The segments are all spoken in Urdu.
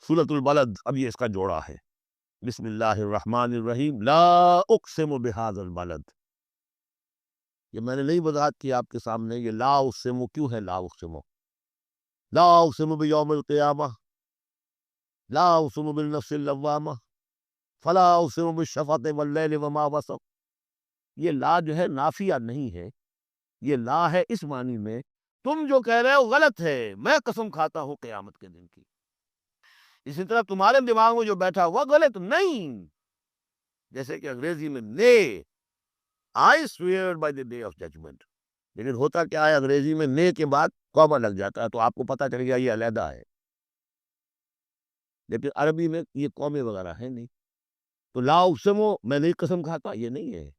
سورۃ البلد، اب یہ اس کا جوڑا ہے۔ بسم اللہ الرحمن الرحیم، لا اقسم بہذا البلد۔ یہ میں نے نہیں وضاحت کی آپ کے سامنے، یہ لا اقسم کیوں ہے؟ لا اقسم، لا اقسم بیوم القیامہ، لا اقسم بالنفس اللوامہ، فلا اقسم بالشفق واللیل وما وسق۔ یہ لا جو ہے نافیہ نہیں ہے، یہ لا ہے اس معنی میں تم جو کہہ رہے ہو غلط ہے، میں قسم کھاتا ہوں قیامت کے دن کی۔ اسی طرح تمہارے دماغ میں جو بیٹھا ہوا غلط نہیں، جیسے کہ انگریزی میں نے I swear by the day of judgment، لیکن ہوتا کیا ہے انگریزی میں نے کے بعد کاما لگ جاتا ہے تو آپ کو پتہ چل گیا یہ علیحدہ ہے، لیکن عربی میں یہ قومے وغیرہ ہے نہیں۔ تو لا اقسمو، میں نہیں قسم کھاتا، یہ نہیں ہے،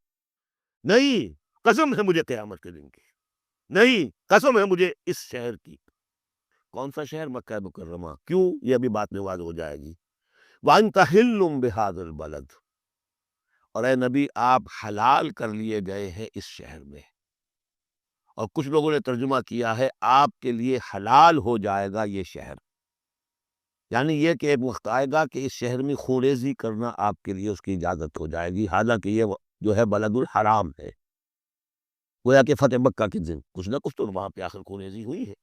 نہیں قسم ہے مجھے قیامت کے دن کی، نہیں قسم ہے مجھے اس شہر کی۔ کون سا شہر؟ مکہ مکرمہ۔ کیوں؟ یہ ابھی بات میں واضح ہو جائے گی۔ وَأَنْتَ حِلٌّ بِهَذَا الْبَلَدِ، اور اے نبی آپ حلال کر لیے گئے ہیں اس شہر میں۔ اور کچھ لوگوں نے ترجمہ کیا ہے آپ کے لیے حلال ہو جائے گا یہ شہر، یعنی یہ کہ ایک وقت آئے گا کہ اس شہر میں خونریزی کرنا آپ کے لیے اس کی اجازت ہو جائے گی، حالانکہ یہ جو ہے بلد الحرام ہے۔ گویا کہ فتح مکہ کے دن کچھ نہ کچھ تو وہاں پہ آخر خونریزی ہوئی ہے،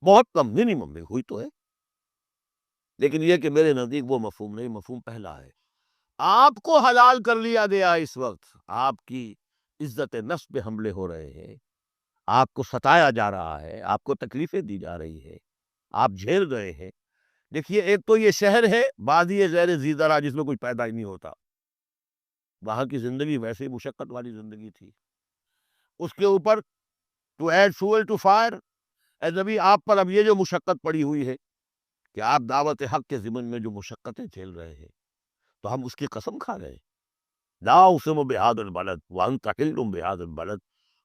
بہت کم، منیمم میں ہوئی تو ہے، لیکن یہ کہ میرے نزدیک وہ مفہوم نہیں، مفہوم پہلا ہے۔ آپ کو حلال کر لیا گیا، اس وقت آپ کی عزت نفس پہ حملے ہو رہے ہیں، آپ کو ستایا جا رہا ہے، آپ کو تکلیفیں دی جا رہی ہے، آپ جھیل رہے ہیں۔ دیکھیے ایک تو یہ شہر ہے بادی غیر ذی زرع جس میں کچھ پیدا ہی نہیں ہوتا، وہاں کی زندگی ویسے ہی مشقت والی زندگی تھی، اس کے اوپر ٹو ایڈ فوئل ٹو فائر، اے نبی آپ پر اب یہ جو مشقت پڑی ہوئی ہے کہ آپ دعوت حق کے ضمن میں جو مشقتیں جھیل رہے ہیں، تو ہم اس کی قسم کھا رہے ہیں۔ لا اقسم بہذا البلد وانت حل بہذا البلد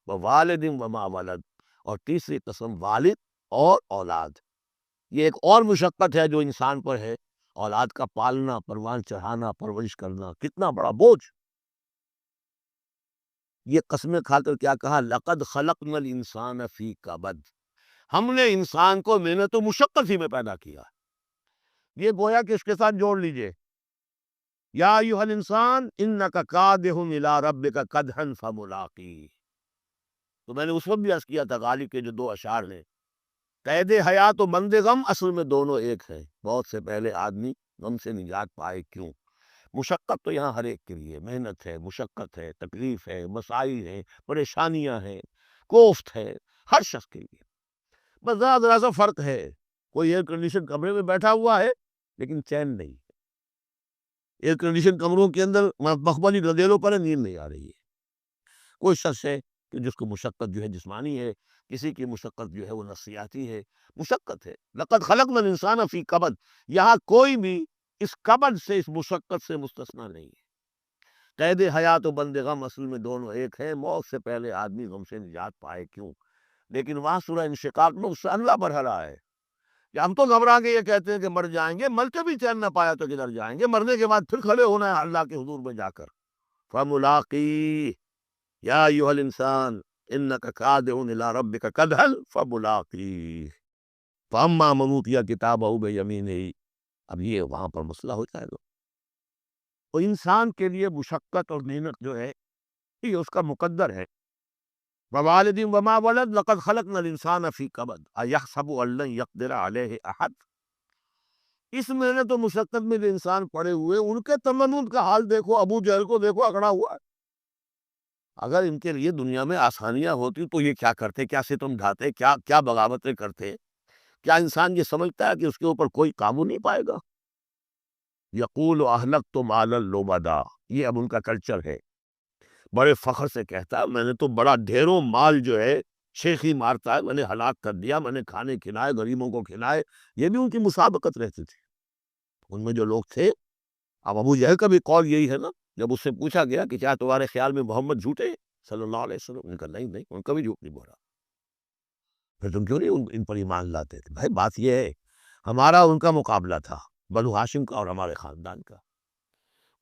ووالد وما ولد، اور تیسری قسم والد اور اولاد۔ یہ ایک اور مشقت ہے جو انسان پر ہے، اولاد کا پالنا، پروان چڑھانا، پرورش کرنا، کتنا بڑا بوجھ۔ یہ قسمیں کھا کر کیا کہا؟ لقد خلقنا الانسان فی کبد، ہم نے انسان کو محنت و مشقت ہی میں پیدا کیا۔ یہ گویا کہ اس کے ساتھ جوڑ لیجئے، یا ایھا الانسان انک کادح الی ربک کدحا فملاقیہ۔ تو میں نے اس وقت بھی عرض کیا تھا غالب کے جو دو اشعار ہیں، قید حیات و بند غم اصل میں دونوں ایک ہیں، موت سے پہلے آدمی غم سے نجات پائے کیوں؟ مشقت تو یہاں ہر ایک کے لیے، محنت ہے، مشقت ہے، تکلیف ہے، مسائل ہے، پریشانیاں ہیں، کوفت ہے، ہر شخص کے لیے۔ بس ذرا سا فرق ہے، کوئی ایئر کنڈیشن کمرے میں بیٹھا ہوا ہے لیکن چین نہیں، ایئر کنڈیشن کمروں کے اندر مخملی گدیلوں پر نیند نہیں آ رہی ہے۔ کوئی شخص ہے کہ جس کو مشقت جو ہے جسمانی ہے، کسی کی مشقت جو ہے وہ نفسیاتی ہے، مشقت ہے۔ لقد خلقنا الانسان فی کبد، یہاں کوئی بھی اس کبد سے، اس مشقت سے مستثنی نہیں ہے۔ قید حیات و بند غم اصل میں دونوں ایک ہے، موت سے پہلے آدمی غم سے نجات پائے کیوں؟ لیکن وہاں سورہ انشقاق میں اس سے اللہ بڑھ رہا ہے کہ ہم تو گھبرا کے یہ کہتے ہیں کہ مر جائیں گے، مر کے بھی چین نہ پایا تو کدھر جائیں گے، مرنے کے بعد پھر کھڑے ہونا ہے اللہ کے حضور میں جا کر۔ فملاقی یا ایھا الانسان انک کادح الی ربک کدحا فملاقیہ فاما من اوتی کتابہ بیمینہ۔ اب یہ وہاں پر مسئلہ ہو جائے گا، تو انسان کے لیے مشقت اور محنت جو ہے یہ اس کا مقدر ہے۔ ووالد وما ولد لقد خلقنا الانسان فی کبد ایحسب ان لن یقدر علیہ احد۔ اس محنت و مشقت میں جو انسان پڑے ہوئے، ان کے تمنن کا حال دیکھو، ابو جہل کو دیکھو اکڑا ہوا ہے۔ اگر ان کے لیے دنیا میں آسانیاں ہوتی تو یہ کیا کرتے، کیا ستم ڈھاتے، کیا بغاوتیں کرتے؟ کیا انسان یہ سمجھتا ہے کہ اس کے اوپر کوئی قابو نہیں پائے گا؟ یقول اہلکت مالا لبدا، یہ اب ان کا کلچر ہے، بڑے فخر سے کہتا ہے میں نے تو بڑا ڈھیروں مال جو ہے شیخی مارتا ہے، میں نے ہلاک کر دیا، میں نے کھانے کھلائے، غریبوں کو کھلائے۔ یہ بھی ان کی مسابقت رہتی تھی، ان میں جو لوگ تھے۔ اب ابو جہل کا بھی قول یہی ہے نا، جب اس سے پوچھا گیا کہ کیا تمہارے خیال میں محمد جھوٹے ہیں صلی اللہ علیہ وسلم، ان کا نہیں، ان کا بھی جھوٹ نہیں بولا۔ پھر تم کیوں نہیں ان پر ایمان لاتے تھے؟ بھائی بات یہ ہے، ہمارا ان کا مقابلہ تھا، بنو ہاشم کا اور ہمارے خاندان کا۔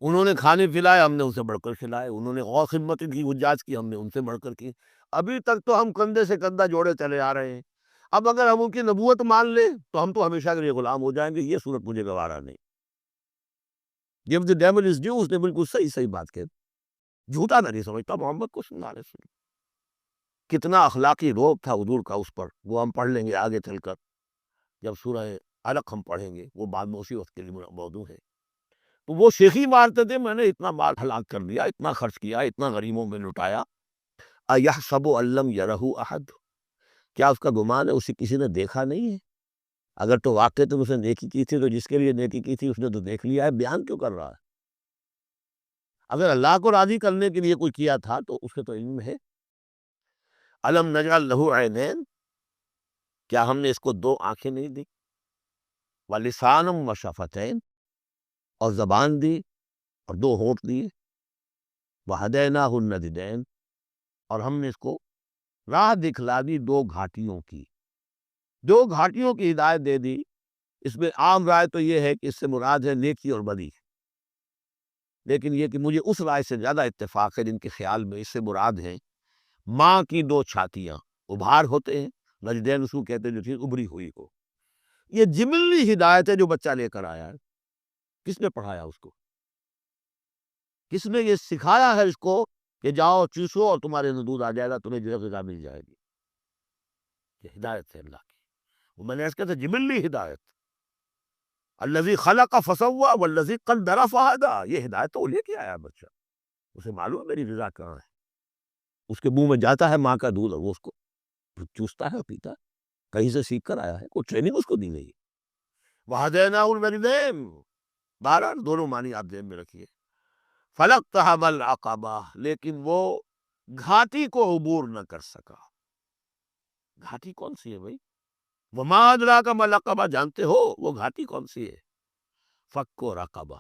انہوں نے کھانے پلائے، ہم نے ان سے بڑھ کر کھلائے، انہوں نے غور خدمت کی، حجاج کی، ہم نے ان سے بڑھ کر کی۔ ابھی تک تو ہم کندھے سے کندھا جوڑے چلے آ رہے ہیں۔ اب اگر ہم ان کی نبوت مان لیں تو ہم تو ہمیشہ کے لیے غلام ہو جائیں گے، یہ صورت مجھے گوارا نہیں۔ جب the devil is due، اس نے بالکل صحیح بات کہی، جھوٹا میں نہیں سمجھتا محمد کو صلی اللہ علیہ وسلم۔ کتنا اخلاقی روب تھا حضور کا اس پر، وہ ہم پڑھ لیں گے آگے چل کر، جب سورہ علق ہم پڑھیں گے، وہ بعد میں اسی وقت کے لیے موضوع ہے۔ تو وہ شیخی مارتے تھے، میں نے اتنا مال ہلاک کر دیا، اتنا خرچ کیا، اتنا غریبوں میں لٹایا، اَيَحْسَبُ أَن لَّمْ يَرَهُ أَحَدٌ، کیا اس کا گمان ہے اسے کسی نے دیکھا نہیں ہے؟ اگر تو واقع تم اس نے نیکی کی تھی تو جس کے لیے نیکی کی تھی اس نے تو دیکھ لیا ہے، بیان کیوں کر رہا ہے؟ اگر اللہ کو راضی کرنے کے لیے کوئی کیا تھا تو اس کے تو علم ہے۔ أَلَمْ نَجْعَل لَّهُ عَيْنَيْنِ، کیا ہم نے اس کو دو آنکھیں نہیں دی؟ وَلِسَانًا وَشَفَتَيْنِ، اور زبان دی اور دو ہونٹ دیے، وَهَدَيْنَاهُ النَّجْدَيْنِ، اور ہم نے اس کو راہ دکھلا دی دو گھاٹیوں کی، دو گھاٹیوں کی ہدایت دے دی۔ اس میں عام رائے تو یہ ہے کہ اس سے مراد ہے نیکی اور بدی، لیکن یہ کہ مجھے اس رائے سے زیادہ اتفاق ہے جن کے خیال میں اس سے مراد ہے ماں کی دو چھاتیاں، ابھار ہوتے ہیں، نجدین اس کو کہتے ہیں جو چیز ابری ہوئی ہو۔ یہ جبلی ہدایت ہے جو بچہ لے کر آیا ہے۔ کس نے پڑھایا اس کو؟ کس نے یہ سکھایا ہے اس کو کہ جاؤ چوسو اور تمہارے اندر دودھ آ جائے گا، تمہیں جو ہے غذا مل جائے گی؟ یہ ہدایت ہے اللہ کی، وہ میں نے اس کہا تھا جبلی ہدایت، الذی خلق فسوی والذی قدر فہدی، یہ ہدایت تو وہ لے کے آیا بچہ، اسے معلوم ہے میری رضا کہاں ہے، اس کے منہ میں جاتا ہے ماں کا دودھ اور وہ اس کو چوستا ہے اور پیتا ہے، کہیں سے سیکھ کر آیا ہے، کوئی ٹریننگ اس کو دی گئی۔ وَهَدَيْنَاهُ النَّجْدَيْنِ، بہرحال دونوں معنی آپ ذہن میں رکھیے۔ فَلَاقْتَحَمَ الْعَقَبَةَ، لیکن وہ گھاٹی کو عبور نہ کر سکا۔ گھاٹی کون سی ہے بھائی؟ وَمَا أَدْرَاكَ مَا الْعَقَبَةُ، جانتے ہو وہ گھاٹی کون سی ہے؟ فَكُّ رَقَبَةٍ،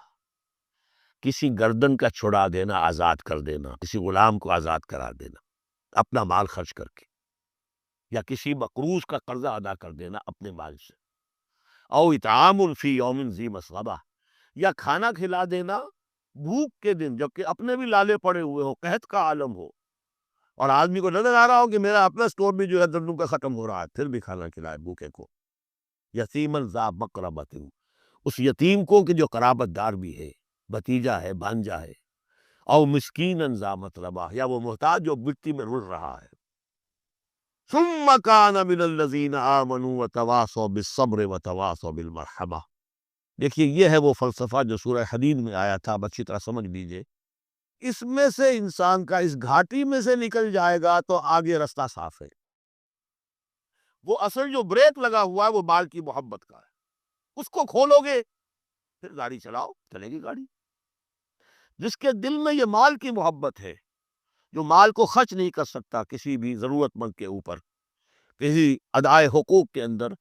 کسی گردن کا چھڑا دینا، آزاد کر دینا، کسی غلام کو آزاد کرا دینا اپنا مال خرچ کر کے، یا کسی مقروض کا قرضہ ادا کر دینا اپنے مال سے، او اطعام فی یوم ذی مسغبہ، یا کھانا کھلا دینا بھوک کے دن جبکہ اپنے بھی لالے پڑے ہوئے ہو، قحط کا عالم ہو، اور آدمی کو نظر آ رہا ہو کہ میرا اپنا سٹور بھی جو ہے دندوں کا ختم ہو رہا ہے، پھر بھی کھانا کھلائے بھوکے کو۔ یتیما ذا مقربۃ، اس یتیم کو کہ جو قرابت دار بھی ہے، بھتیجا ہے، بھانجا ہے، او مسکینا ذا متربہ، یا وہ محتاج جو مٹی میں رل رہا ہے۔ ثم کان من الذین آمنوا وتواصوا بالصبر وتواصوا بالمرحمہ، دیکھیے یہ ہے وہ فلسفہ جو سورہ حدید میں آیا تھا، اب اچھی طرح سمجھ لیجئے۔ اس میں سے انسان کا اس گھاٹی میں سے نکل جائے گا تو آگے رستہ صاف ہے۔ وہ اصل جو بریک لگا ہوا ہے وہ مال کی محبت کا ہے، اس کو کھولو گے پھر گاڑی چلاؤ، چلے گی گاڑی۔ جس کے دل میں یہ مال کی محبت ہے، جو مال کو خرچ نہیں کر سکتا کسی بھی ضرورت مند کے اوپر، کسی ادائے حقوق کے اندر،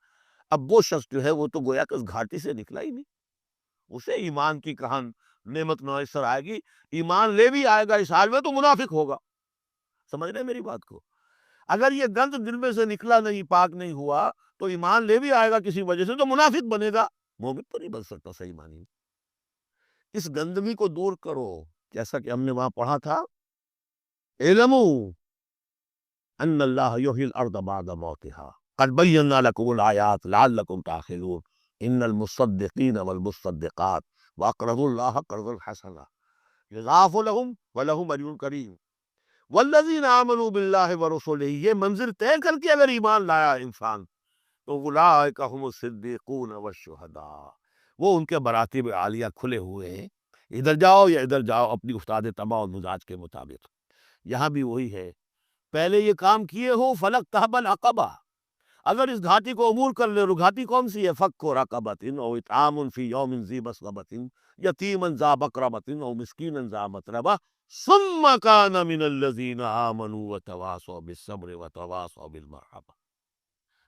اب وہ شخص جو ہے وہ تو گویا کہ اس گھاٹی سے نکلا ہی نہیں۔ اسے ایمان کی کہاں نعمت میسر آئے گی، ایمان لے بھی آئے گا اس حال میں تو منافق ہوگا۔ سمجھ رہے ہیں میری بات کو؟ اگر یہ گند دل میں سے نکلا نہیں، پاک نہیں ہوا، تو ایمان لے بھی آئے گا کسی وجہ سے تو منافق بنے گا، مومن تو نہیں بن سکتا صحیح معنی۔ اس گندگی کو دور کرو، جیسا کہ ہم نے وہاں پڑھا تھا، اعلموا ان اللہ یحیی الارض بعد موتها قد بینا لکم الآیات لعلکم تعقلون ان المصدقین والمصدقات واقرضوا اللہ قرضا حسنا یضاعف لهم ولهم اجر کریم والذین آمنوا باللہ ورسلہ، یہ منزل طے کر کے اگر ایمان لایا انسان تو اولئک هم الصدیقون والشہداء، وہ ان کے مراتب عالیہ کھلے ہوئے ہیں، ادھر جاؤ یا ادھر جاؤ اپنی استاد طبع اور مزاج کے مطابق۔ یہاں بھی وہی ہے، پہلے یہ کام کیے ہو فلک تحب العقبہ، اگر اس گھاٹی کو عبور کر لے، گھاٹی کون سی ہے؟ فک رقبۃ او اطعام فی یوم ذی مسغبۃ یتیما ذا مقربۃ او مسکینا ذا متربہ ثم کان من الذین آمنوا وتواصوا بالصبر وتواصوا بالمرحمہ۔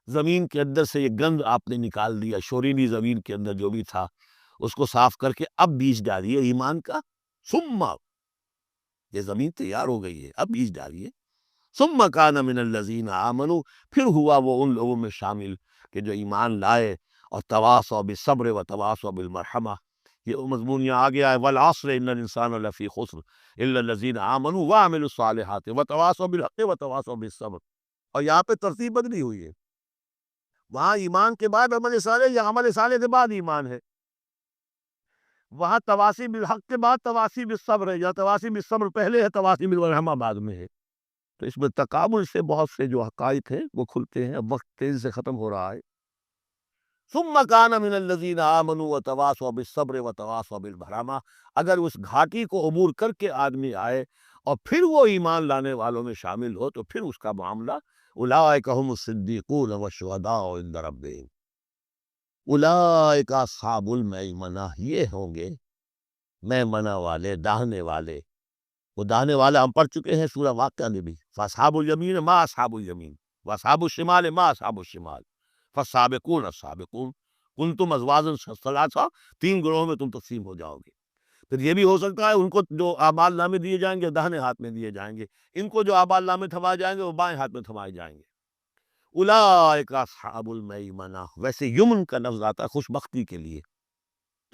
زمین کے اندر سے یہ گند آپ نے نکال دیا، شورینی زمین کے اندر جو بھی تھا اس کو صاف کر کے اب بیج ڈالیے ایمان کا، ثم، یہ زمین تیار ہو گئی ہے، اب بیج ڈالیے۔ ثم کان من الذین آمنوا، پھر ہوا وہ ان لوگوں میں شامل کہ جو ایمان لائے اور تواصوا بالصبر وتواصوا بالمرحمہ، یہ مضمون یہاں آ گیا ہے، والعصر ان الانسان لفی خسر الا الذین آمنوا وعملوا الصالحات وتواصوا بالحق وتواصوا بالصبر، اور یہاں پہ ترتیب بدلی ہوئی ہے۔ وہاں ایمان کے بعد عمل صالح یا عمل صالح کے بعد ایمان ہے. وہاں تواصی بالحق کے بعد تواصی بالصبر ہے، یا تواصی بالصبر پہلے ہے، تواصی بالرحمہ بعد میں ہے. تو اس میں تقابل سے بہت سے جو حقائق ہیں وہ کھلتے ہیں. اب وقت تیزی سے ختم ہو رہا ہے. ثم کان من الذین آمنوا وتواصوا بالصبر وتواصوا بالمرحمہ. اگر اس گھاٹی کو عبور کر کے آدمی آئے اور پھر وہ ایمان لانے والوں میں شامل ہو تو پھر اس کا معاملہ اولئک هم الصدیقون والشہداء عند ربہم. اولئک اصحاب المیمنہ، یہ ہوں گے میمنہ والے، داہنے والے. وہ داہنے والا ہم پڑھ چکے ہیں سورہ واقعہ میں بھی. فاصحاب الیمین ما اصحاب الیمین واصحاب الشمال ما اصحاب الشمال فالسابقون السابقون کنتم ازواجا ثلاثا. تین گروہوں میں تم تقسیم ہو جاؤ گے. پھر یہ بھی ہو سکتا ہے ان کو جو اعمال نامے دیے جائیں گے داہنے ہاتھ میں دیے جائیں گے، ان کو جو اعمال نامے تھمائے جائیں گے وہ بائیں ہاتھ میں تھمائے جائیں گے. اولئک اصحاب المیمنہ. ویسے یمن کا لفظ آتا ہے خوش بختی کے لیے.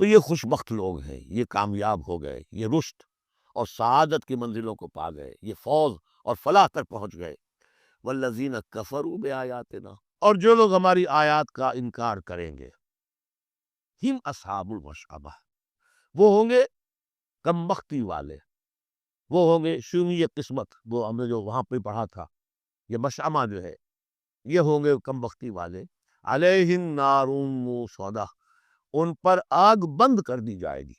تو یہ خوش بخت لوگ ہیں، یہ کامیاب ہو گئے، یہ رشد اور سعادت کی منزلوں کو پا گئے، یہ فوز اور فلاح تک پہنچ گئے. والذین کفروا بآیاتنا. اور جو لوگ ہماری آیات کا انکار کریں گے، ہم اصحاب المشأمہ، وہ ہوں گے کم بختی والے، وہ ہوں گے شومی قسمت. وہ ہم نے جو وہاں پہ پڑھا تھا، یہ مشأمہ جو ہے یہ ہوں گے کم بختی والے. علیہم نار موصدہ. ان پر آگ بند کر دی جائے گی.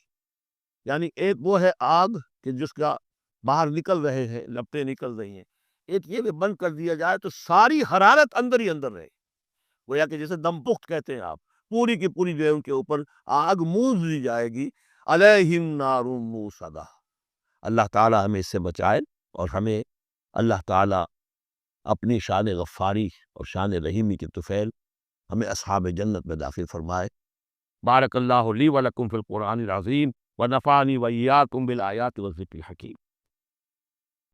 یعنی ایک وہ ہے آگ کہ جس کا باہر نکل رہے ہیں، لپٹیں نکل رہی ہیں. ایک یہ بھی بند کر دیا جائے تو ساری حرارت اندر ہی اندر رہے. گویا کہ جیسے دم پخت کہتے ہیں آپ، پوری کی پوری جو ہے ان کے اوپر آگ موز دی جائے گی. علیہم نار موصدہ. اللہ تعالیٰ ہمیں اس سے بچائے اور ہمیں اللہ تعالیٰ اپنی شان غفاری اور شان رحیمی کے طفیل ہمیں اصحاب جنت میں داخل فرمائے. بارک اللہ لی ولکم فی القرآن العظیم ونفعنی وإیاکم بالآیات والذکر الحکیم.